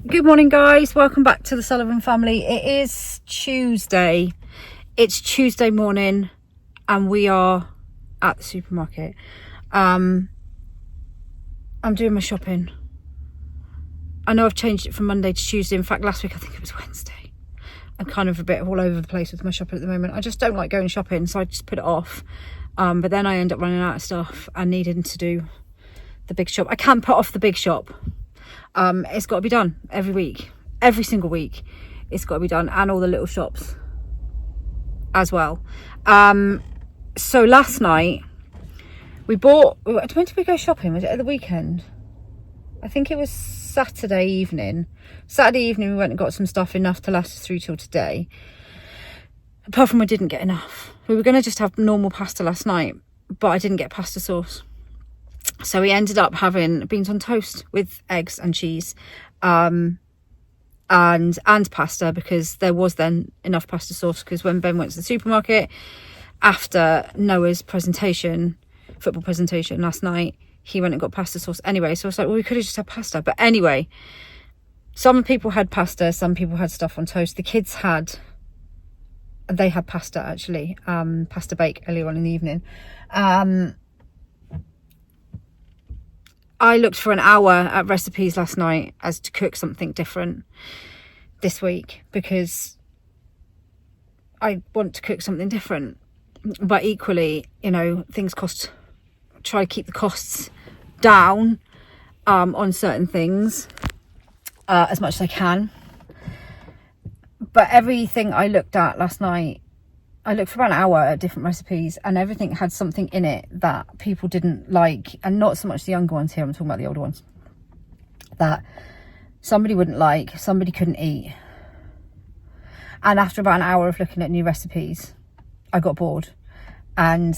Good morning, guys. Welcome back to the Sullivan family. It is Tuesday. It's Tuesday morning and we are at the supermarket. I'm doing my shopping. I know I've changed it from Monday to Tuesday. In fact, last week I think it was Wednesday. I'm kind of a bit all over the place with my shopping at the moment. I just don't like going shopping, so I just put it off. But then I end up running out of stuff and needing to do the big shop. I can't put off the big shop. It's got to be done every week, every single week. It's got to be done, and all the little shops as well. So last night we bought. When did we go shopping? Was it at the weekend? I think it was Saturday evening. Saturday evening we went and got some stuff enough to last us through till today. Apart from we didn't get enough. We were going to just have normal pasta last night, but I didn't get pasta sauce. So we ended up having beans on toast with eggs and cheese, and pasta, because there was then enough pasta sauce, because when Ben went to the supermarket after Noah's football presentation last night, he went and got pasta sauce anyway. So I was like, well, we could have just had pasta. But anyway, some people had pasta, some people had stuff on toast. The kids had pasta actually, pasta bake earlier on in the evening. I looked for an hour at recipes last night as to cook something different this week, because I want to cook something different. But equally, you know, try to keep the costs down on certain things as much as I can. But everything I looked at last night, I looked for about an hour at different recipes, and everything had something in it that people didn't like, and not so much the younger ones here, I'm talking about the older ones, that somebody wouldn't like, somebody couldn't eat. And after about an hour of looking at new recipes, I got bored, and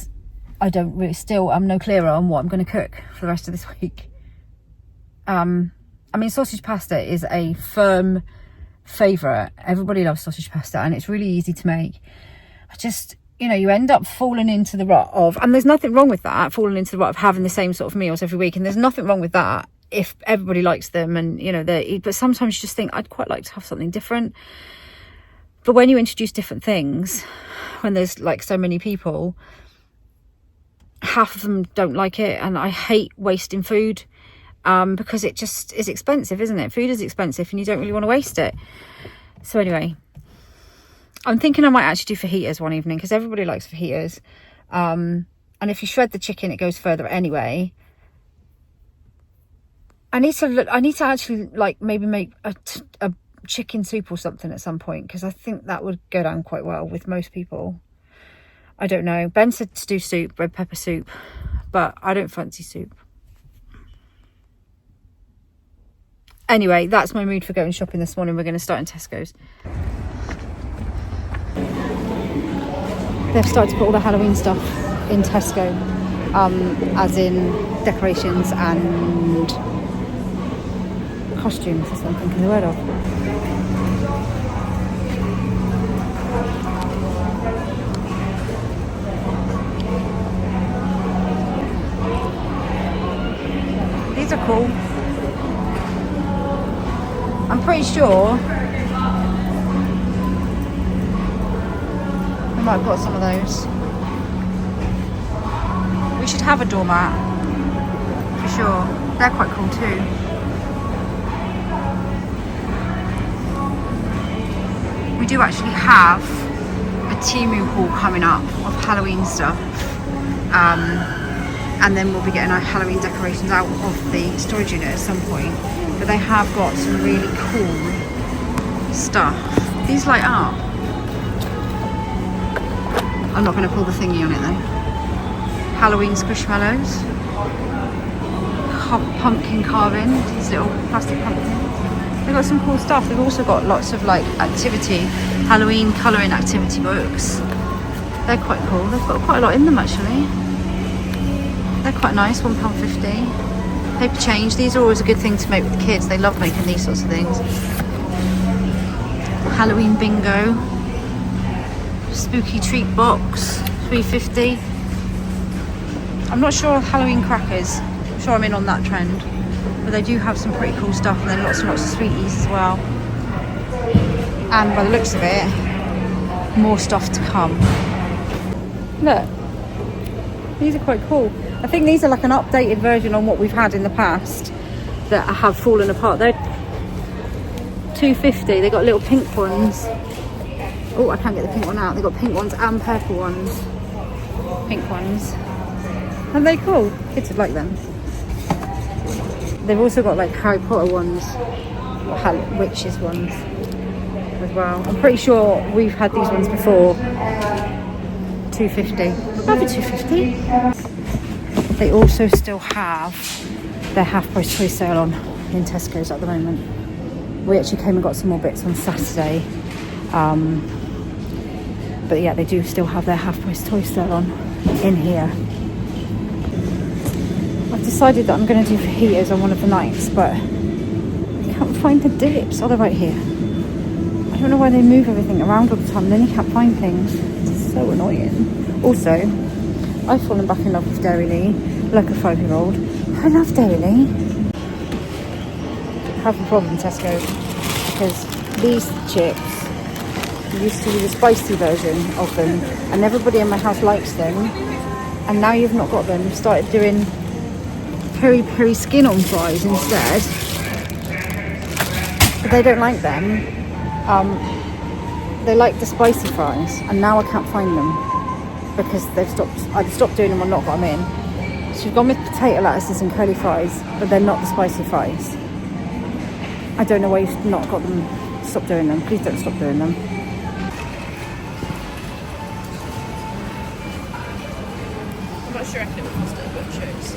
I'm no clearer on what I'm going to cook for the rest of this week. I mean, sausage pasta is a firm favourite. Everybody loves sausage pasta, and it's really easy to make. You end up falling into the rut of, and there's nothing wrong with that, falling into the rut of having the same sort of meals every week. And there's nothing wrong with that if everybody likes them, and but sometimes you just think, I'd quite like to have something different. But when you introduce different things, when there's like so many people, half of them don't like it. And I hate wasting food, because it just is expensive, isn't it? Food is expensive and you don't really want to waste it. So anyway, I'm thinking I might actually do fajitas one evening, because everybody likes fajitas. And if you shred the chicken, it goes further anyway. I need to actually maybe make a chicken soup or something at some point, because I think that would go down quite well with most people. I don't know. Ben said to do soup, red pepper soup, but I don't fancy soup. Anyway, that's my mood for going shopping this morning. We're going to start in Tesco's. They've started to put all the Halloween stuff in Tesco, as in decorations and costumes, is what I'm thinking the word of. These are cool. I'm pretty sure we might have got some of those. We should have a doormat for sure. They're quite cool too. We do actually have a Temu haul coming up of Halloween stuff, and then we'll be getting our Halloween decorations out of the storage unit at some point. But they have got some really cool stuff. These light up. I'm not going to pull the thingy on it though. Halloween squishmallows. Pumpkin carving. These little plastic pumpkins. They've got some cool stuff. They've also got lots of Halloween colouring activity books. They're quite cool. They've got quite a lot in them actually. They're quite nice, £1.50. Paper change. These are always a good thing to make with the kids. They love making these sorts of things. Halloween bingo. Spooky treat box, £3.50. I'm not sure of Halloween crackers. I'm sure I'm in on that trend. but they do have some pretty cool stuff, and then lots and lots of sweeties as well. And by the looks of it, more stuff to come. Look, these are quite cool. I think these are like an updated version on what we've had in the past that have fallen apart. They're £2.50. They got little pink ones. Oh, I can't get the pink one out. They got pink ones and purple ones. Pink ones. Aren't they cool? Kids would like them. They've also got like Harry Potter ones, or witches ones as well. I'm pretty sure we've had these ones before. £2.50. Over £2.50. They also still have their half-price toy sale on in Tesco's at the moment. We actually came and got some more bits on Saturday. But yeah, they do still have their half-price toy sale on in here. I've decided that I'm going to do fajitas on one of the nights, but I can't find the dips. Oh, they're right here. I don't know why they move everything around all the time, and then you can't find things. It's so annoying. Also, I've fallen back in love with Dairy like a 5-year-old. I love Dairy. I have a problem, Tesco, because these chips used to be the spicy version of them, and everybody in my house likes them, and now you've not got them. You've started doing peri peri skin on fries instead, but they don't like them. They like the spicy fries, and now I can't find them because they've either stopped doing them or not got them in. So you've gone with potato lettuces and curly fries, but they're not the spicy fries. I don't know why you've not got them. Stop doing them. Please don't stop doing them. I'm not sure I can cost at the butcher's.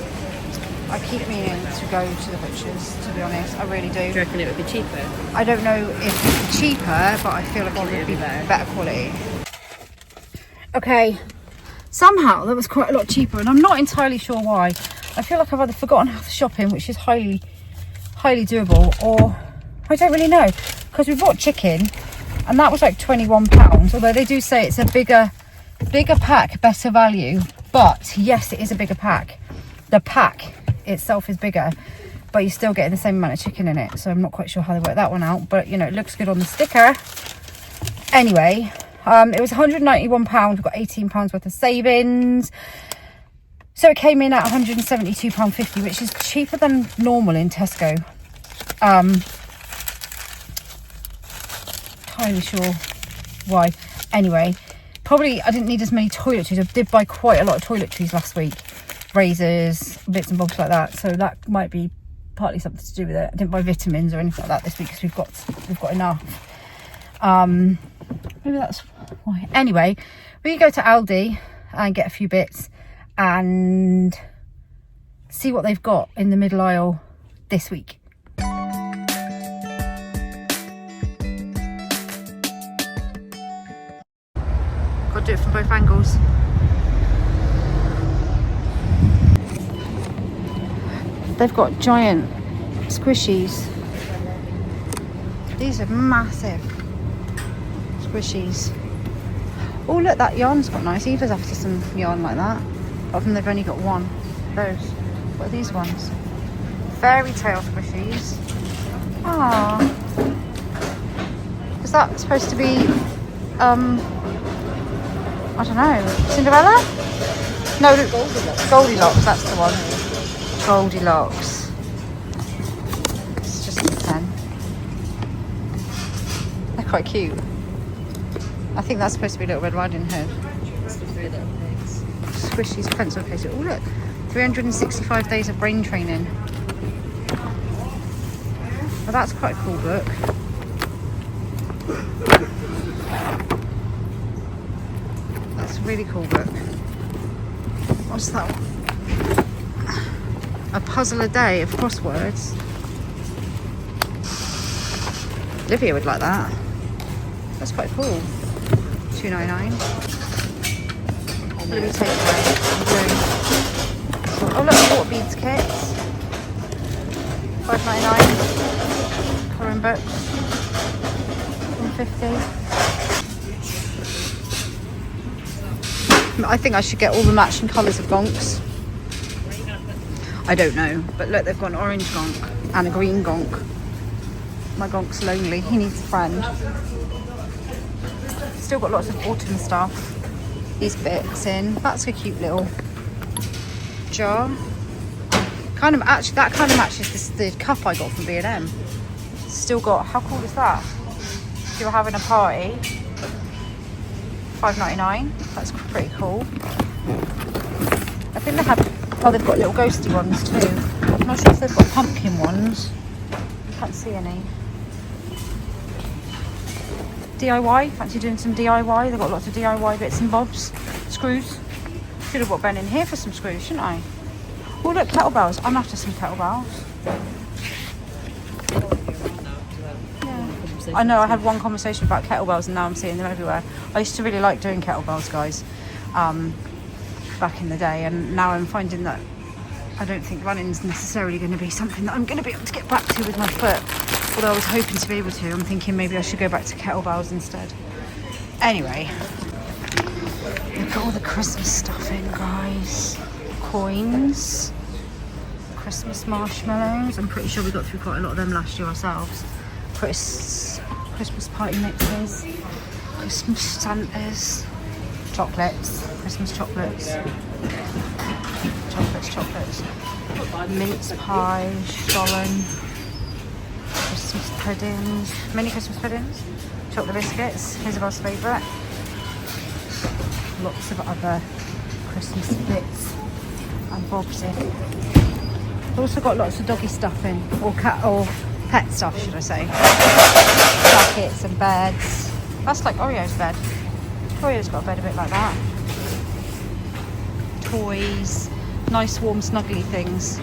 I keep meaning to go to the butcher's, to be honest. I really do. Do you reckon it would be cheaper? I don't know if it would be cheaper, but I feel like it would be better quality. Okay, somehow that was quite a lot cheaper, and I'm not entirely sure why. I feel like I've either forgotten how to shop in, which is highly doable, or I don't really know, because we bought chicken and that was like £21, although they do say it's a bigger pack, better value. But yes, it is a bigger pack. The pack itself is bigger, but you're still getting the same amount of chicken in it, so I'm not quite sure how they work that one out, but you know, it looks good on the sticker. Anyway, it was £191. We've got £18 worth of savings, so it came in at £172.50, which is cheaper than normal in Tesco. Entirely sure why. Anyway, probably I didn't need as many toiletries. I did buy quite a lot of toiletries last week, razors, bits and bobs like that, so that might be partly something to do with it. I didn't buy vitamins or anything like that this week because we've got enough. Maybe that's why. Anyway, we can go to Aldi and get a few bits and see what they've got in the middle aisle this week. Got to do it from both angles. They've got giant squishies. These are massive squishies. Oh look, that yarn's got nice. Eva's after some yarn like that. Apart from they've only got one. Those. What are these ones? Fairy tale squishies. Ah. Is that supposed to be I don't know, Cinderella? No, Goldilocks, that's the one. Goldilocks. It's just a 10. They're quite cute. I think that's supposed to be Little Red Riding Hood. Squishy's pencil case. Oh look, 365 days of brain training. Well, that's quite a cool book. That's a really cool book. What's that one? A puzzle a day of crosswords. Olivia would like that. That's quite cool. £2.99. Let me take that. Oh look, water beads kits. £5.99. Colouring books. £1.50. I think I should get all the matching colours of gonks. I don't know. But look, they've got an orange gonk and a green gonk. My gonk's lonely, he needs a friend. Still got lots of autumn stuff. These bits in. That's a cute little jar. Kind of actually, that kind of matches the cup I got from B&M. Still got, how cool is that? If you're having a party, $5.99. That's pretty cool. I think they have, oh, they've got little ghosty ones too. I'm not sure if they've got pumpkin ones. Can't see any. DIY, fancy doing some DIY? They've got lots of DIY bits and bobs. Screws. Should have brought Ben in here for some screws, shouldn't I? Oh look, kettlebells. I'm after some kettlebells. Yeah. I know, I had one conversation about kettlebells and now I'm seeing them everywhere. I used to really like doing kettlebells, guys, back in the day, and now I'm finding that I don't think running's necessarily going to be something that I'm going to be able to get back to with my foot. Although I was hoping to be able to. I'm thinking maybe I should go back to kettlebells instead. Anyway, look at all the Christmas stuff in, guys. Coins, Christmas marshmallows. I'm pretty sure we got through quite a lot of them last year ourselves. Christmas party mixes, Christmas Santas, chocolates, Christmas chocolates, mince pie, stollen, Christmas puddings, mini Christmas puddings, chocolate biscuits, Isabel's favourite, lots of other Christmas bits and bobs in. I've also got lots of doggy stuff in, or cat or pet stuff, should I say. Blankets and beds. That's like Oreo's bed. Oreo's got a bed a bit like that. Toys, nice warm snuggly things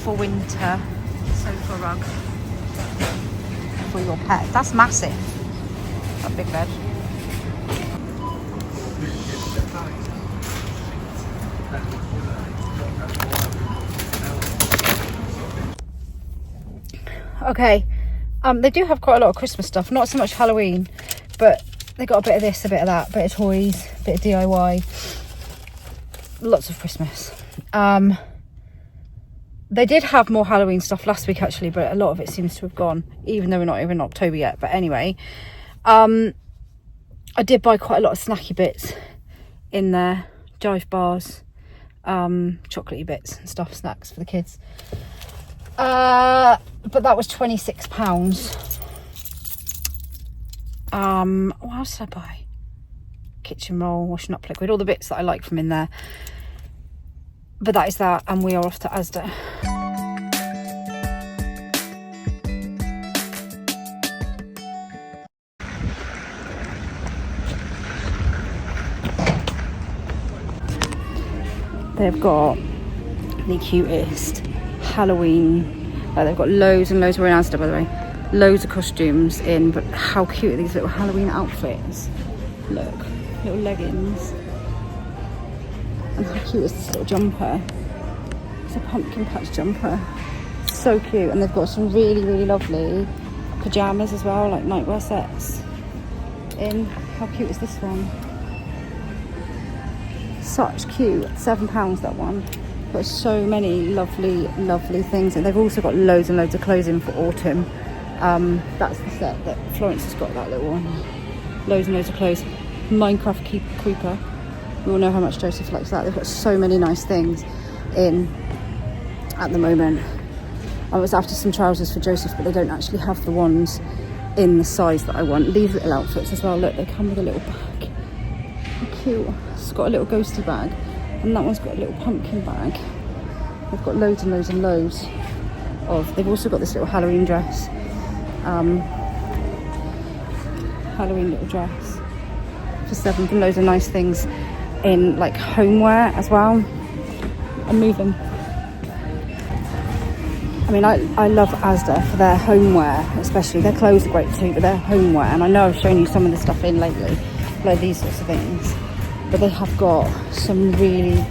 for winter. Sofa rug for your pet. That's massive. A big bed. Okay, they do have quite a lot of Christmas stuff, not so much Halloween, but they got a bit of this, a bit of that, a bit of toys, a bit of DIY, lots of Christmas. They did have more Halloween stuff last week actually, but a lot of it seems to have gone, even though we're not even in October yet. But anyway, I did buy quite a lot of snacky bits in there, Jive bars, chocolatey bits and stuff, snacks for the kids. But that was £26. What else did I buy? Kitchen roll, washing up liquid, all the bits that I like from in there. But that is that, and we are off to Asda. They've got the cutest Halloween. They've got loads and loads. We're in Asda, by the way. Loads of costumes in, but how cute are these little Halloween outfits? Look, little leggings. And how cute is this little jumper? It's a pumpkin patch jumper. So cute. And they've got some really, really lovely pyjamas as well, like nightwear sets in. How cute is this one? Such cute. £7 that one. Got so many lovely, lovely things. And they've also got loads and loads of clothes in for autumn. That's the set that Florence has got, that little one. Loads and loads of clothes. Minecraft Creeper. We all know how much Joseph likes that. They've got so many nice things in at the moment. I was after some trousers for Joseph, but they don't actually have the ones in the size that I want. These little outfits as well. Look, they come with a little bag. How cute. It's got a little ghosty bag. And that one's got a little pumpkin bag. They've got loads and loads and loads of. They've also got this little Halloween dress. Halloween little dress for £7. Loads of nice things in like homeware as well. I'm moving. I mean, I love Asda for their homeware, especially. Their clothes are great too, but their homeware. And I know I've shown you some of the stuff in lately, like these sorts of things. But they have got some really,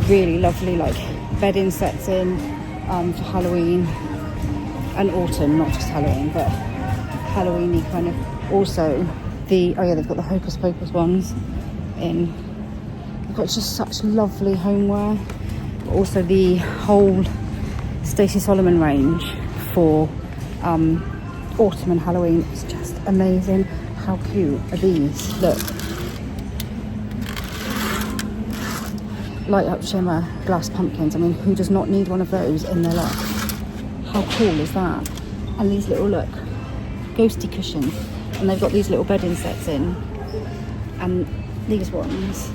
really lovely like bedding sets in for Halloween and autumn, not just Halloween, but Halloween-y kind of. Also, they've got the Hocus Pocus ones in. They've got just such lovely homeware. Also the whole Stacey Solomon range for autumn and Halloween is just amazing. How cute are these? Look. Light up shimmer glass pumpkins. I mean, who does not need one of those in their life? How cool is that? And these little, look, ghosty cushions. And they've got these little bedding sets in. And these ones,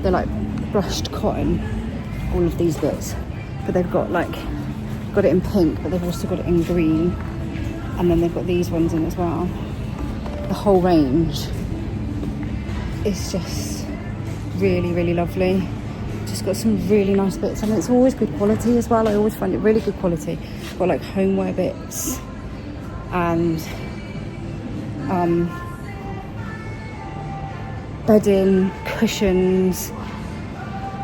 they're like brushed cotton, all of these bits. But they've got it in pink, but they've also got it in green. And then they've got these ones in as well. The whole range is just really, really lovely. Just got some really nice bits, and it's always good quality as well. I always find it really good quality. Got like homeware bits and bedding, cushions.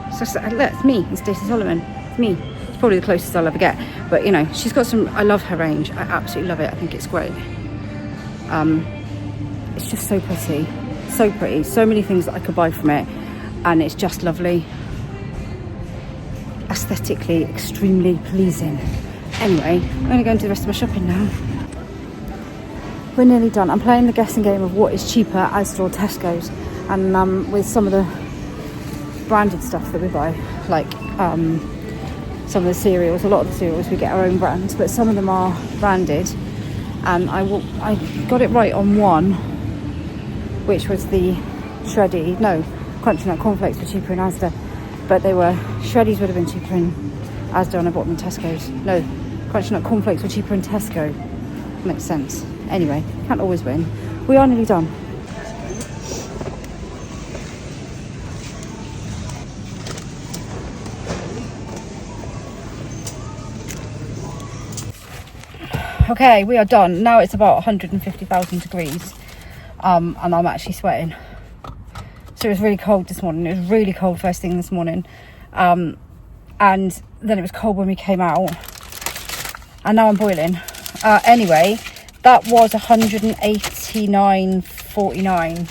It's just, it's me, it's Stacey Solomon. It's me. It's probably the closest I'll ever get. But you know, she's got some, I love her range. I absolutely love it. I think it's great. It's just so pretty. So pretty. So many things that I could buy from it. And it's just lovely. Aesthetically extremely pleasing. Anyway, I'm going to go and do the rest of my shopping now. We're nearly done. I'm playing the guessing game of what is cheaper, Asda or Tesco's. And with some of the branded stuff that we buy, like some of the cereals, a lot of the cereals we get our own brands, but some of them are branded. And I got it right on one, which was the Crunchy Nut cornflakes were cheaper in Asda, but they were, shreddies would have been cheaper in Asda, and I bought them in Tesco's. No, Crunchy Nut cornflakes were cheaper in Tesco. Makes sense. Anyway, can't always win. We are nearly done. Okay, we are done. Now it's about 150,000 degrees, and I'm actually sweating. So it was really cold this morning. It was really cold first thing this morning. And then it was cold when we came out. And now I'm boiling. Anyway, that was 189.49.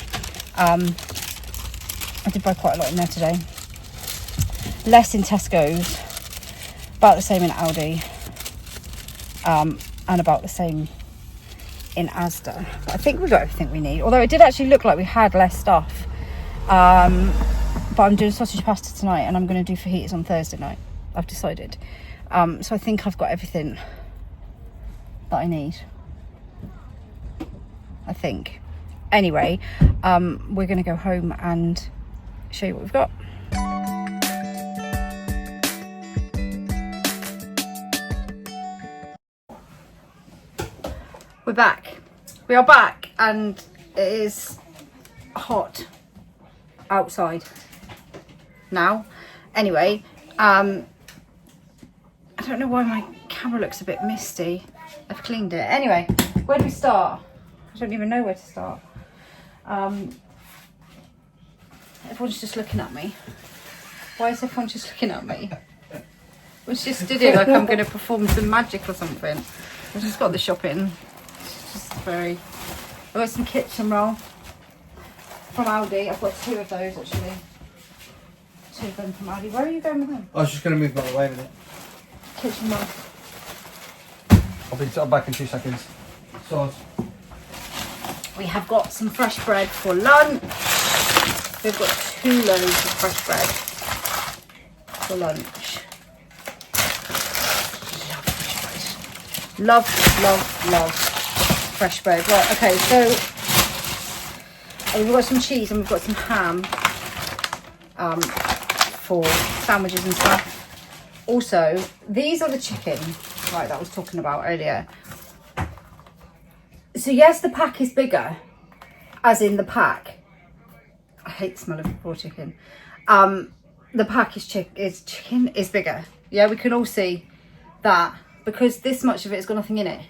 I did buy quite a lot in there today. Less in Tesco's. About the same in Aldi. And about the same in Asda. But I think we got everything we need. Although it did actually look like we had less stuff. But I'm doing sausage pasta tonight, and I'm going to do fajitas on Thursday night. I've decided. So I think I've got everything that I need. I think. Anyway, we're going to go home and show you what we've got. We're back. We are back, and it is hot outside now. Anyway, I don't know why my camera looks a bit misty. I've cleaned it. Anyway, where do we start? I don't even know where to start. Everyone's just looking at me. Why is everyone just looking at me? We just did it like I'm going to perform some magic or something. I just got the shopping. It's just very... I got some kitchen roll from Aldi. I've got 2 of those actually. 2 of them from Aldi. Where are you going with them? I was just going to move my way with it. Kitchen roll. I'll be back in 2 seconds. So We have got some fresh bread for lunch. We've got 2 loads of fresh bread for lunch. Love fresh bread. Love fresh bread. Right, okay, so we've got some cheese and we've got some ham for sandwiches and stuff. Also, these are the chicken, right, that I was talking about earlier. So yes, the pack is bigger, as in the pack. I hate the smell of raw chicken. The pack is bigger. Yeah, we can all see that, because this much of it has got nothing in it.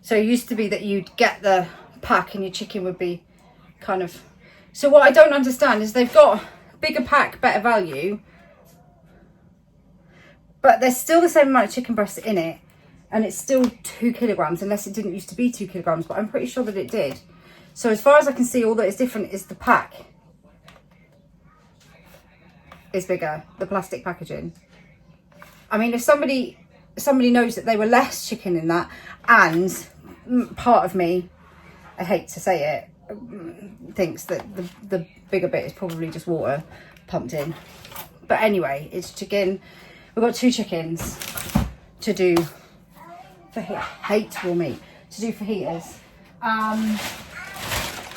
So it used to be that you'd get the pack and your chicken would be kind of... So what I don't understand is they've got bigger pack, better value, but there's still the same amount of chicken breast in it, and it's still 2 kilograms, unless it didn't used to be 2 kilograms, but I'm pretty sure that it did. So as far as I can see, all that is different is the pack is bigger, the plastic packaging. I mean, if somebody knows that they were less chicken in that, and part of me, I hate to say it, thinks that the bigger bit is probably just water pumped in. But anyway, it's chicken. We've got 2 chickens to do for hateable meat to do fajitas.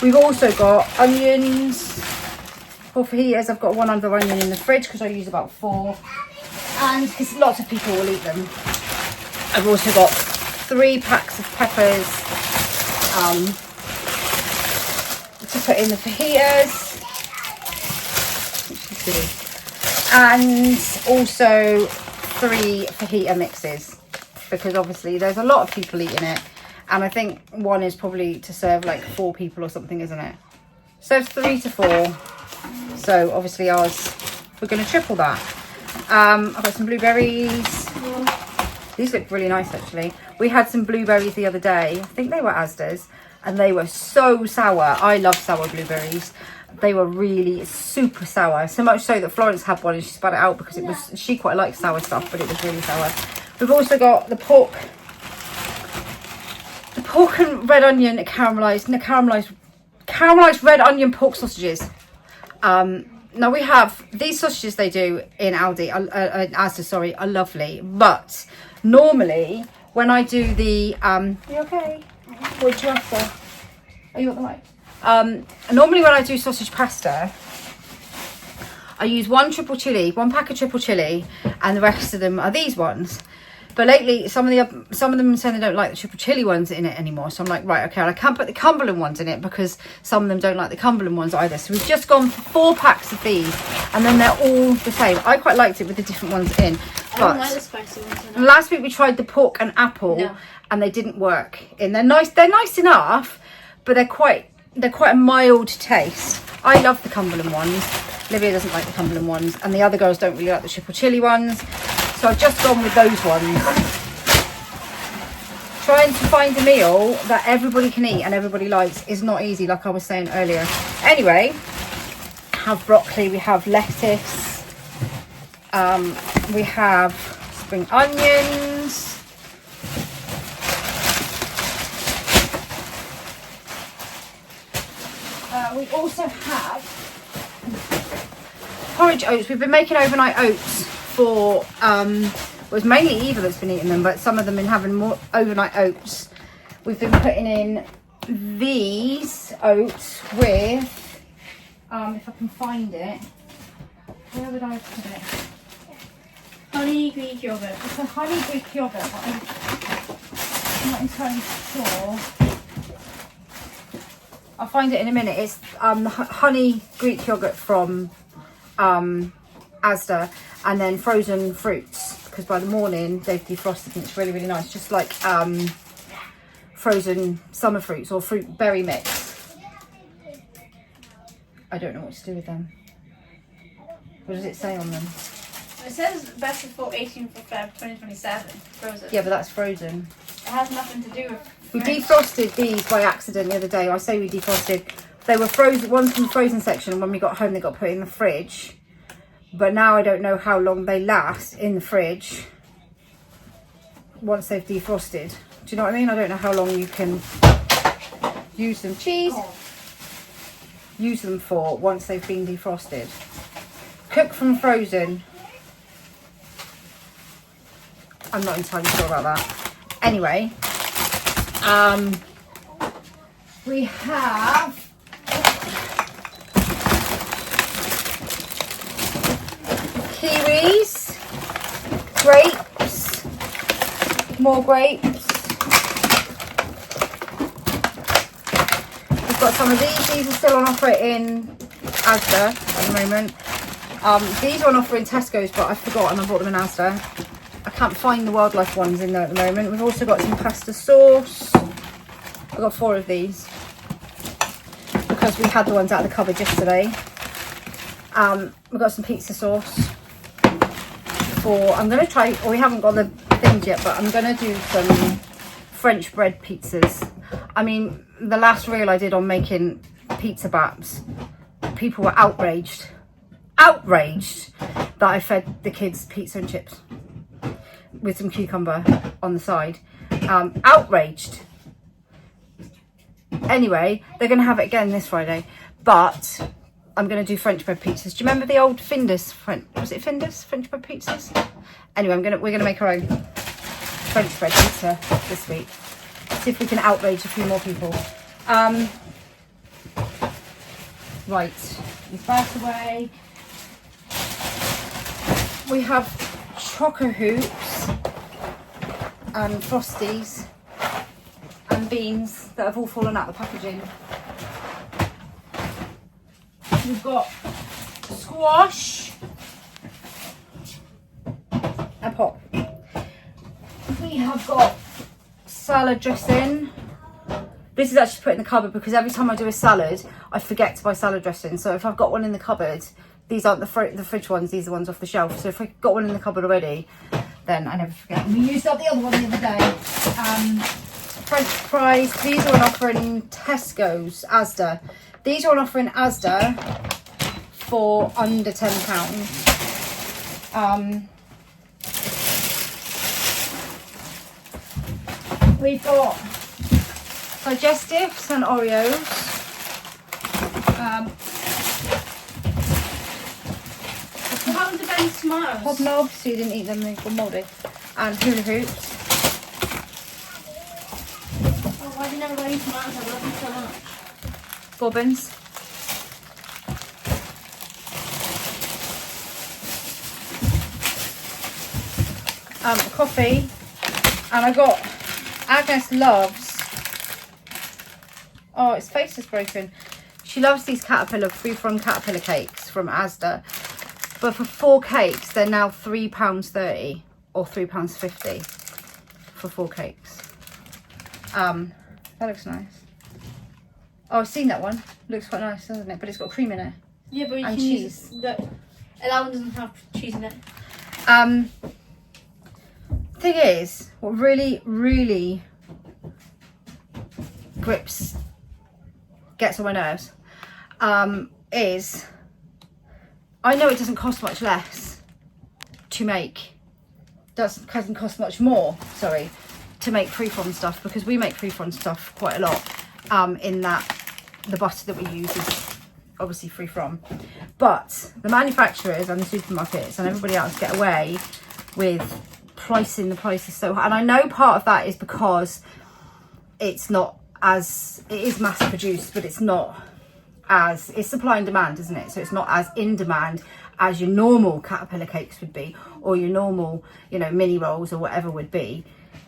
We've also got onions for fajitas. I've got 1 other onion in the fridge because I use about 4, and because lots of people will eat them. I've also got 3 packs of peppers to put in the fajitas, and also 3 fajita mixes, because obviously there's a lot of people eating it, and I think 1 is probably to serve like 4 people or something, isn't it? Serves 3 to 4. So obviously ours, we're going to triple that. I've got some blueberries. These look really nice actually. We had some blueberries the other day. I think they were Asda's, and they were so sour. I love sour blueberries. They were really super sour, so much so that Florence had one and she spat it out because it was, she quite likes sour stuff, but it was really sour. We've also got the pork and red onion caramelized red onion pork sausages. Now we have these sausages they do in Aldi, Asda, sorry, are lovely, but normally when I do the are you okay? What'd you after? Are you at the mic? Normally when I do sausage pasta, I use 1 pack of triple chili, and the rest of them are these ones. But lately, some of them say they don't like the triple chili ones in it anymore. So I'm like, right, okay, I can't put the Cumberland ones in it because some of them don't like the Cumberland ones either. So we've just gone for 4 packs of these, and then they're all the same. I quite liked it with the different ones in. But I don't like the spicy ones in it. Last week we tried the pork and apple, and they didn't work. And they're nice enough, but they're quite a mild taste. I love the Cumberland ones. Olivia doesn't like the Cumberland ones, and the other girls don't really like the triple chili ones. So I've just gone with those ones. Trying to find a meal that everybody can eat and everybody likes is not easy, like I was saying earlier. Anyway, have broccoli, we have lettuce, we have spring onions, we also have porridge oats. We've been making overnight oats for it was mainly Eva that's been eating them, but some of them been having more overnight oats. We've been putting in these oats with if I can find it, where would I put it? Honey Greek yogurt. It's a honey Greek yogurt, but I'm not entirely sure. I'll find it in a minute. It's honey Greek yogurt from Asda, and then frozen fruits, because by the morning they've defrosted and it's really, really nice. Just like frozen summer fruits or fruit berry mix. I don't know what to do with them. What does it say on them? It says best before 18th of Feb 2027. Frozen. Yeah, but that's frozen. It has nothing to do with. We defrosted these by accident the other day. I say we defrosted. They were frozen, ones from the frozen section, and when we got home they got put in the fridge. But now I don't know how long they last in the fridge once they've defrosted. Do you know what I mean? I don't know how long you can use them. Cheese. Use them for once they've been defrosted. Cook from frozen. I'm not entirely sure about that. Anyway, we have kiwis, grapes, more grapes. We've got some of these. These are still on offer in Asda at the moment. These are on offer in Tesco's, but I've forgotten I bought them in Asda. I can't find the wildlife ones in there at the moment. We've also got some pasta sauce. I've got 4 of these because we had the ones out of the cupboard yesterday. We've got some pizza sauce. I'm going to try, or we haven't got the things yet, but I'm going to do some French bread pizzas. I mean, the last reel I did on making pizza baps, people were outraged. outraged that I fed the kids pizza and chips with some cucumber on the side. Outraged. Anyway, they're going to have it again this Friday, but I'm going to do French bread pizzas. Do you remember the old Findus? Was it Findus? French bread pizzas? Anyway, we're going to make our own French bread pizza this week. See if we can outrage a few more people. Right, these bags away. We have Choco Hoops and Frosties and beans that have all fallen out of the packaging. We've got squash and pop. We have got salad dressing. This is actually put in the cupboard because every time I do a salad, I forget to buy salad dressing. So if I've got one in the cupboard, these aren't the fridge ones, these are ones off the shelf. So if I've got one in the cupboard already, then I never forget. And we used up the other one the other day. French fries, these are on offer in Tesco's, Asda. These are on offer in Asda for under £10. We've got digestives and Oreos. What happened to Ben's tomatoes? Hobnobs, so you didn't eat them, they've gone mouldy. And hula hoops. Oh, why did you never buy any tomatoes? I love them so much. Bobbins. Coffee. And I got, Agnes loves, oh, its face is broken. She loves these free from caterpillar cakes from Asda. But for 4 cakes, they're now £3.30 or £3.50 for 4 cakes. That looks nice. Oh, I've seen that one. Looks quite nice, doesn't it? But it's got cream in it. Yeah, but you and can cheese. use that one doesn't have cheese in it. Thing is, what really gets on my nerves, is I know it doesn't cost much less to make, doesn't cost much more, sorry, to make free-from stuff, because we make free-from stuff quite a lot, in that the butter that we use is obviously free-from, but the manufacturers and the supermarkets and everybody else get away with pricing the prices so high. And I know part of that is because it's not as, it is mass produced, but it's not as, it's supply and demand, isn't it? So it's not as in demand as your normal caterpillar cakes would be, or your normal, you know, mini rolls or whatever would be,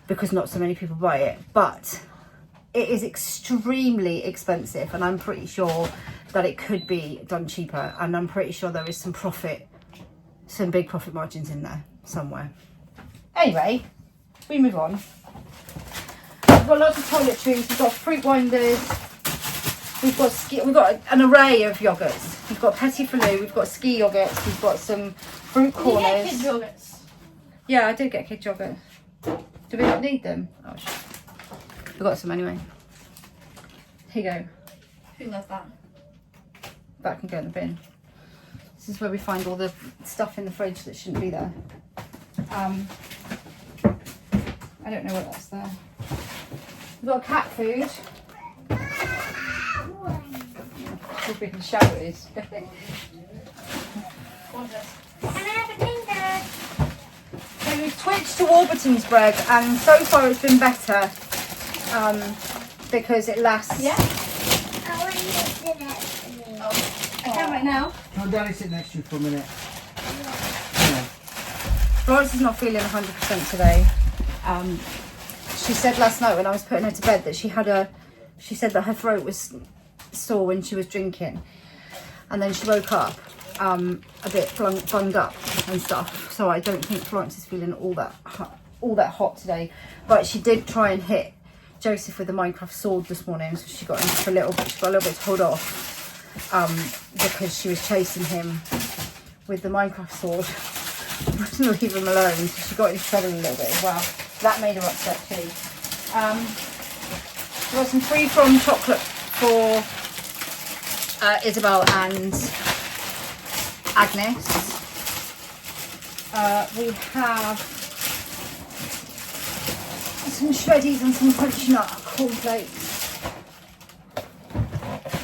because not so many people buy it. But it is extremely expensive, and I'm pretty sure that it could be done cheaper, and I'm pretty sure there is some profit, some big profit margins in there somewhere. Anyway, we move on. We've got lots of toiletries, we've got fruit winders, we've got an array of yogurts. We've got Petit Filou, we've got ski yogurts, we've got some fruit corners. Did you get kids yogurts? Yeah, I did get kid yogurt. Do we not need them? Oh shit. We got some anyway. Here you go. Who left that? That can go in the bin. This is where we find all the stuff in the fridge that shouldn't be there. I don't know what that's there. We've got cat food. How big the shower is. What's this? Can I have a finger? So we've switched to Warburton's bread, and so far it's been better, because it lasts. Yeah? I want you to sit next to me. Oh, I can right now. No, Daddy, sit next to you for a minute. Florence is not feeling 100% today. She said last night when I was putting her to bed that she said that her throat was sore when she was drinking, and then she woke up a bit bunged up and stuff. So I don't think Florence is feeling all that hot today. But she did try and hit Joseph with the Minecraft sword this morning, so she got him for a little bit. She got a little bit told off because she was chasing him with the Minecraft sword. Wouldn't leave him alone, so she got in trouble a little bit as well. That made her upset too. We got some free-from chocolate for Isabel and Agnes. We have some shreddies and some crunchy nut cornflakes.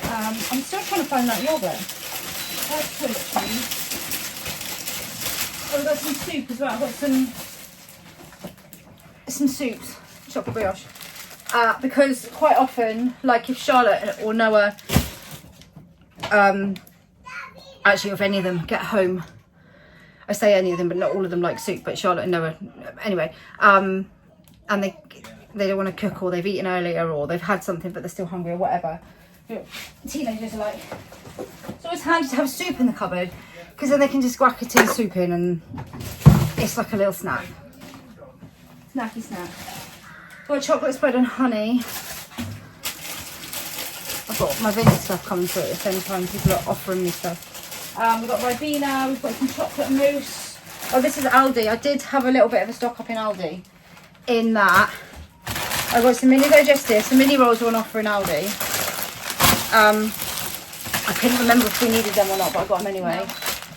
I'm still trying to find that yogurt. That's crispy. Oh, we've got some soup as well. I've got some soups, chocolate brioche. Because quite often, like if Charlotte or Noah, actually if any of them get home, I say any of them, but not all of them like soup, but Charlotte and Noah, anyway, and they don't want to cook, or they've eaten earlier, or they've had something but they're still hungry or whatever. Teenagers are like, it's always handy to have soup in the cupboard, because then they can just whack a tin soup in and it's like a little snack. Snacky snack. Got chocolate spread and honey. I've got my Vinted stuff coming through at the same time. People are offering me stuff. We've got Ribena, we've got some chocolate mousse. Oh, this is Aldi. I did have a little bit of a stock up in Aldi. In that, I got some mini digestives. Some mini rolls were on offer in Aldi. I couldn't remember if we needed them or not, but I got them anyway. No.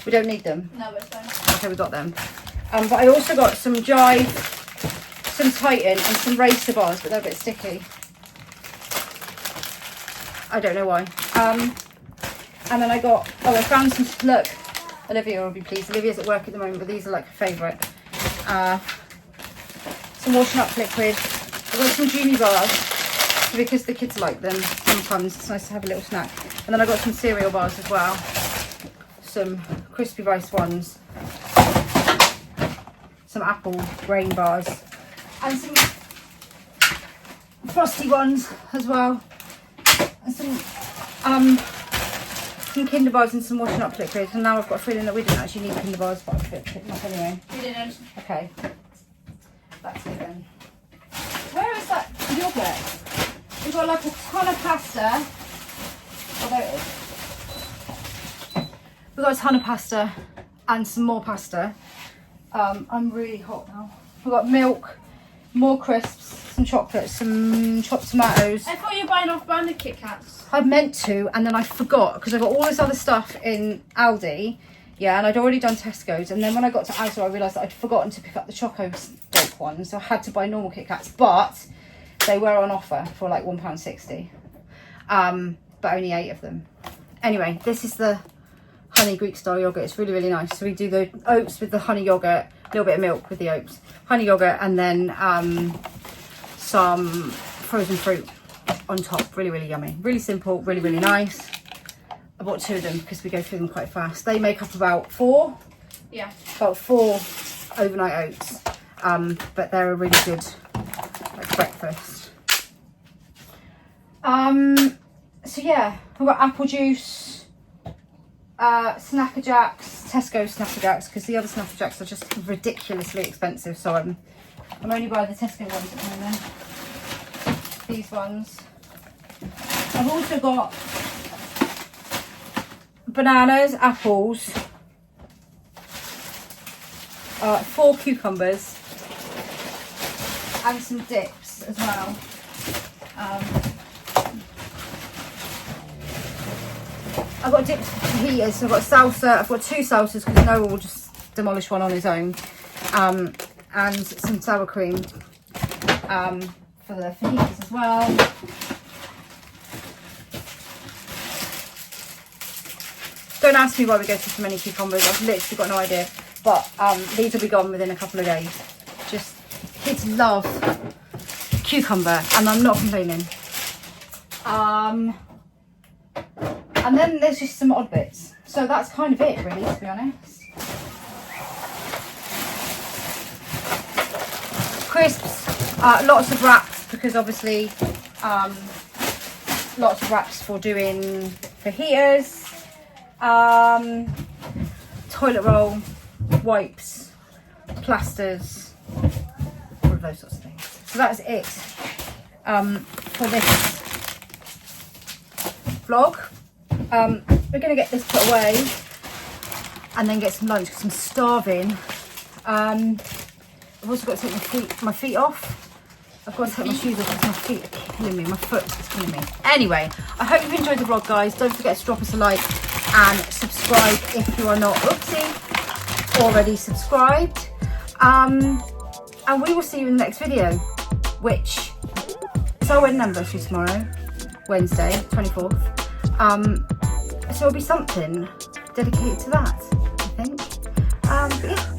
We don't need them. No, it's fine. Okay, we got them. But I also got some Jive, some Titan, and some Racer bars, but they're a bit sticky. I don't know why. And then I found some, look, Olivia will be pleased. Olivia's at work at the moment, but these are like her favourite. Some washing up liquid. I got some Juni bars, because the kids like them sometimes. It's nice to have a little snack. And then I got some cereal bars as well. Some crispy rice ones. Some apple grain bars. And some frosty ones as well. And some Kinder bars and some washing up liquid. And now I've got a feeling that we didn't actually need Kinder bars, but I'll pick them up anyway. We didn't. Okay. That's it then. Where is that yogurt? We've got like a ton of pasta. Oh, there it is. We've got a ton of pasta and some more pasta. I'm really hot now. We've got milk, more crisps, some chocolate, some chopped tomatoes. I thought you were buying off-branded Kit Kats. I meant to, and then I forgot, because I got all this other stuff in Aldi. Yeah, and I'd already done Tesco's, and then when I got to Asda, I realised that I'd forgotten to pick up the Choco Dope ones, so I had to buy normal Kit Kats, but they were on offer for like £1.60, but only 8 of them. Anyway, this is the honey Greek style yogurt. It's really, really nice. So we do the oats with the honey yogurt, a little bit of milk with the oats, honey yogurt, and then some frozen fruit on top. Really, really yummy. Really simple, really, really nice. I bought 2 of them because we go through them quite fast. They make up about 4. Yeah. About 4 overnight oats. But they're a really good like breakfast. So yeah, we've got apple juice, Snacker Jacks, Tesco Snacker Jacks, because the other Snacker Jacks are just ridiculously expensive. So I'm only buying the Tesco ones at the moment. These ones. I've also got bananas, apples, 4 cucumbers, and some dips as well. I've got dips for fajitas, so I've got salsa. I've got 2 salsas because Noah will just demolish one on his own, and some sour cream for the fajitas as well. Don't ask me why we go through so many cucumbers. I've literally got no idea. But these will be gone within a couple of days. Just, kids love cucumber, and I'm not complaining. And then there's just some odd bits. So that's kind of it, really, to be honest. Crisps, lots of wraps, because obviously lots of wraps for doing fajitas. Toilet roll, wipes, plasters, all of those sorts of things. So that's it for this vlog. We're going to get this put away and then get some lunch because I'm starving. I've also got to take my feet off. I've got to take my shoes off because my feet are killing me. My foot is killing me. Anyway, I hope you've enjoyed the vlog, guys. Don't forget to drop us a like and subscribe if you are not already subscribed. And we will see you in the next video, which is our wedding anniversary tomorrow, Wednesday, 24th. So it'll be something dedicated to that, I think. But yeah,